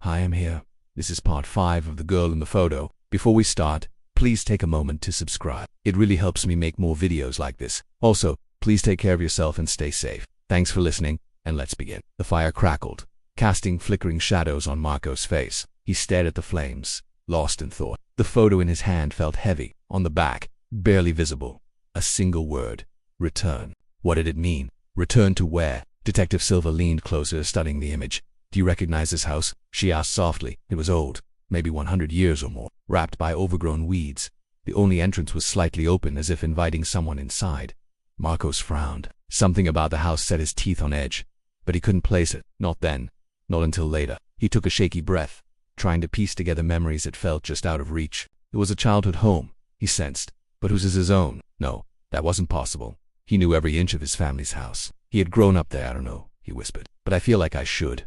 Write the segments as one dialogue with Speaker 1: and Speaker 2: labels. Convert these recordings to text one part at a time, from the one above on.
Speaker 1: Hi, I'm here. This is part 5 of The Girl in the Photo. Before we start, please take a moment to subscribe. It really helps me make more videos like this. Also, please take care of yourself and stay safe. Thanks for listening, and let's begin. The fire crackled, casting flickering shadows on Marco's face. He stared at the flames, lost in thought. The photo in his hand felt heavy. On the back, barely visible, a single word: return. What did it mean? Return to where? Detective Silva leaned closer, studying the image. Do you recognize this house? She asked softly. It was old, maybe 100 years or more, wrapped by overgrown weeds. The only entrance was slightly open, as if inviting someone inside. Marcos frowned. Something about the house set his teeth on edge, but he couldn't place it. Not then, not until later. He took a shaky breath, trying to piece together memories that felt just out of reach. It was a childhood home, he sensed, but whose is his own? No, that wasn't possible. He knew every inch of his family's house. He had grown up there. I don't know, he whispered, but I feel like I should.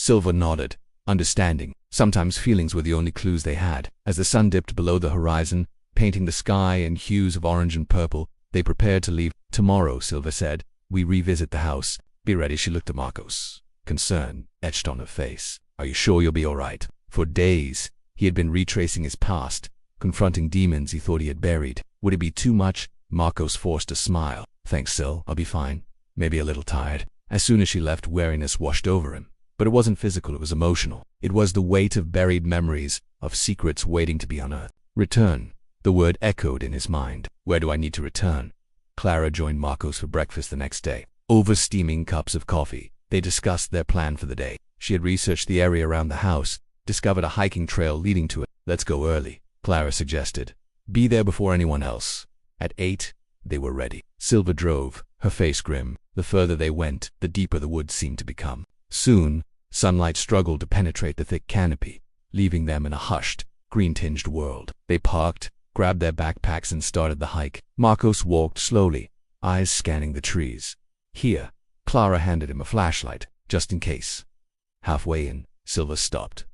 Speaker 1: Silva nodded, understanding. Sometimes feelings were the only clues they had. As the sun dipped below the horizon, painting the sky in hues of orange and purple, they prepared to leave. Tomorrow, Silva said, we revisit the house. Be ready. She looked at Marcos, concern etched on her face. Are you sure you'll be all right? For days, he had been retracing his past, confronting demons he thought he had buried. Would it be too much? Marcos forced a smile. Thanks, Sil. I'll be fine. Maybe a little tired. As soon as she left, weariness washed over him. But it wasn't physical, it was emotional. It was the weight of buried memories, of secrets waiting to be unearthed. Return. The word echoed in his mind. Where do I need to return? Clara joined Marcos for breakfast the next day. Over steaming cups of coffee, they discussed their plan for the day. She had researched the area around the house, discovered a hiking trail leading to it. Let's go early, Clara suggested. Be there before anyone else. At 8, they were ready. Silva drove, her face grim. The further they went, the deeper the woods seemed to become. Soon, sunlight struggled to penetrate the thick canopy, leaving them in a hushed, green-tinged world. They parked, grabbed their backpacks and started the hike. Marcos walked slowly, eyes scanning the trees. Here, Clara handed him a flashlight, just in case. Halfway in, Silva stopped.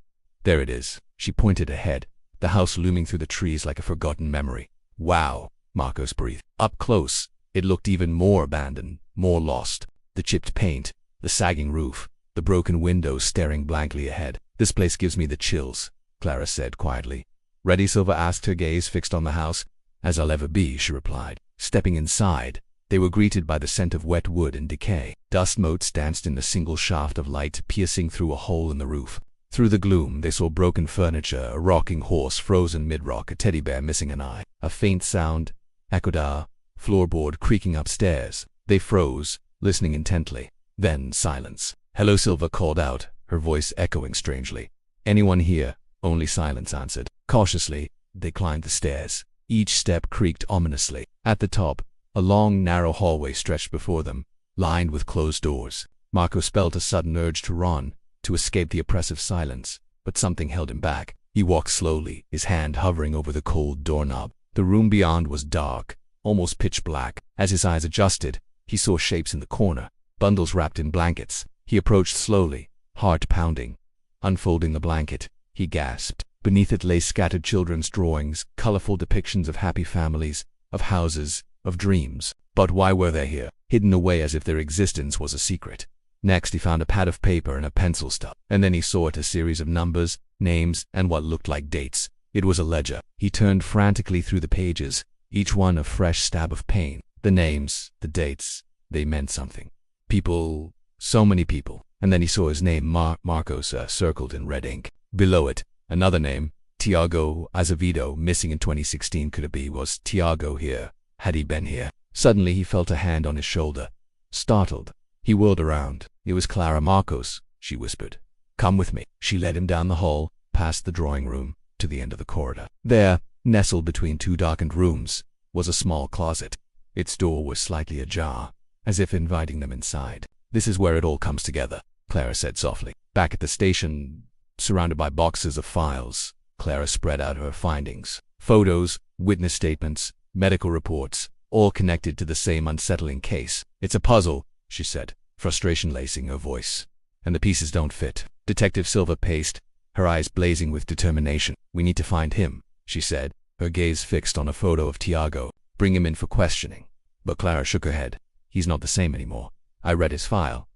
Speaker 1: There it is. She pointed ahead, the house looming through the trees like a forgotten memory. Wow, Marcos breathed. Up close, it looked even more abandoned, more lost. The chipped paint, the sagging roof, the broken windows staring blankly ahead. This place gives me the chills, Clara said quietly. Ready? Silva asked, her gaze fixed on the house. As I'll ever be, she replied. Stepping inside, they were greeted by the scent of wet wood and decay. Dust motes danced in a single shaft of light piercing through a hole in the roof. Through the gloom, they saw broken furniture, a rocking horse frozen mid-rock, a teddy bear missing an eye. A faint sound echoed out, floorboard creaking upstairs. They froze, listening intently. Then silence. Hello, Silva called out, her voice echoing strangely. Anyone here? Only silence answered. Cautiously, they climbed the stairs. Each step creaked ominously. At the top, a long, narrow hallway stretched before them, lined with closed doors. Marcos felt a sudden urge to run, to escape the oppressive silence, but something held him back. He walked slowly, his hand hovering over the cold doorknob. The room beyond was dark, almost pitch black. As his eyes adjusted, he saw shapes in the corner, bundles wrapped in blankets. He approached slowly, heart pounding. Unfolding the blanket, he gasped. Beneath it lay scattered children's drawings, colorful depictions of happy families, of houses, of dreams. But why were they here? Hidden away as if their existence was a secret. Next he found a pad of paper and a pencil stub, and then he saw it, a series of numbers, names, and what looked like dates. It was a ledger. He turned frantically through the pages, each one a fresh stab of pain. The names, the dates, they meant something. People, so many people. And then he saw his name, Marcos, circled in red ink. Below it, another name, Tiago Azevedo, missing in 2016. Could it be? Was Tiago here? Had he been here? Suddenly he felt a hand on his shoulder. Startled, he whirled around. It was Clara. Marcos, she whispered. Come with me. She led him down the hall, past the drawing room, to the end of the corridor. There, nestled between two darkened rooms, was a small closet. Its door was slightly ajar, as if inviting them inside. This is where it all comes together, Clara said softly. Back at the station, surrounded by boxes of files, Clara spread out her findings. Photos, witness statements, medical reports, all connected to the same unsettling case. It's a puzzle, she said, frustration lacing her voice. And the pieces don't fit. Detective Silva paced, her eyes blazing with determination. We need to find him, she said, her gaze fixed on a photo of Tiago. Bring him in for questioning. But Clara shook her head. He's not the same anymore. I read his file.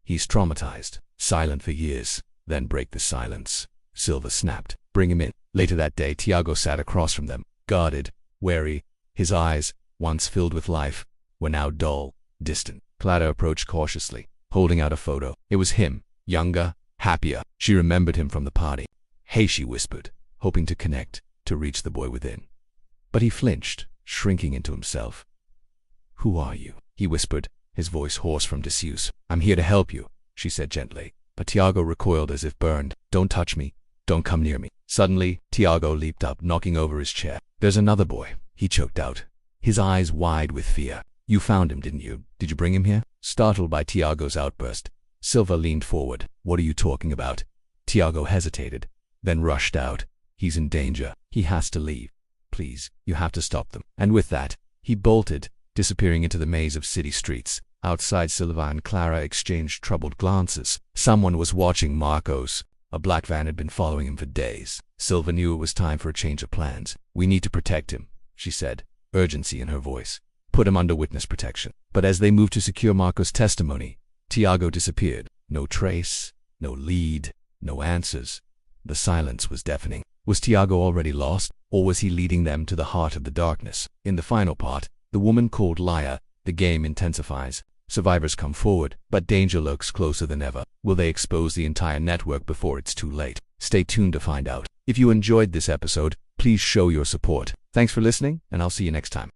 Speaker 1: He's traumatized, silent for years. Then break the silence. Silva snapped. Bring him in. Later that day, Tiago sat across from them, guarded, wary. His eyes, once filled with life, were now dull, distant. Clara approached cautiously, holding out a photo. It was him, younger, happier. She remembered him from the party. "Hey," she whispered, hoping to connect, to reach the boy within. But he flinched, shrinking into himself. "Who are you?" he whispered, his voice hoarse from disuse. "I'm here to help you," she said gently. But Tiago recoiled as if burned. "Don't touch me. Don't come near me." Suddenly, Tiago leaped up, knocking over his chair. "There's another boy," he choked out, his eyes wide with fear. "You found him, didn't you? Did you bring him here?" Startled by Tiago's outburst, Silva leaned forward. "What are you talking about?" Tiago hesitated, then rushed out. "He's in danger. He has to leave. Please, you have to stop them." And with that, he bolted, disappearing into the maze of city streets. Outside, Silva and Clara exchanged troubled glances. Someone was watching Marcos. A black van had been following him for days. Silva knew it was time for a change of plans. "We need to protect him," she said, urgency in her voice. "Put him under witness protection." But as they moved to secure Marcos' testimony, Tiago disappeared. No trace, no lead, no answers. The silence was deafening. Was Tiago already lost, or was he leading them to the heart of the darkness? In the final part, the woman called liar, the game intensifies. Survivors come forward, but danger lurks closer than ever. Will they expose the entire network before it's too late? Stay tuned to find out. If you enjoyed this episode, please show your support. Thanks for listening, and I'll see you next time.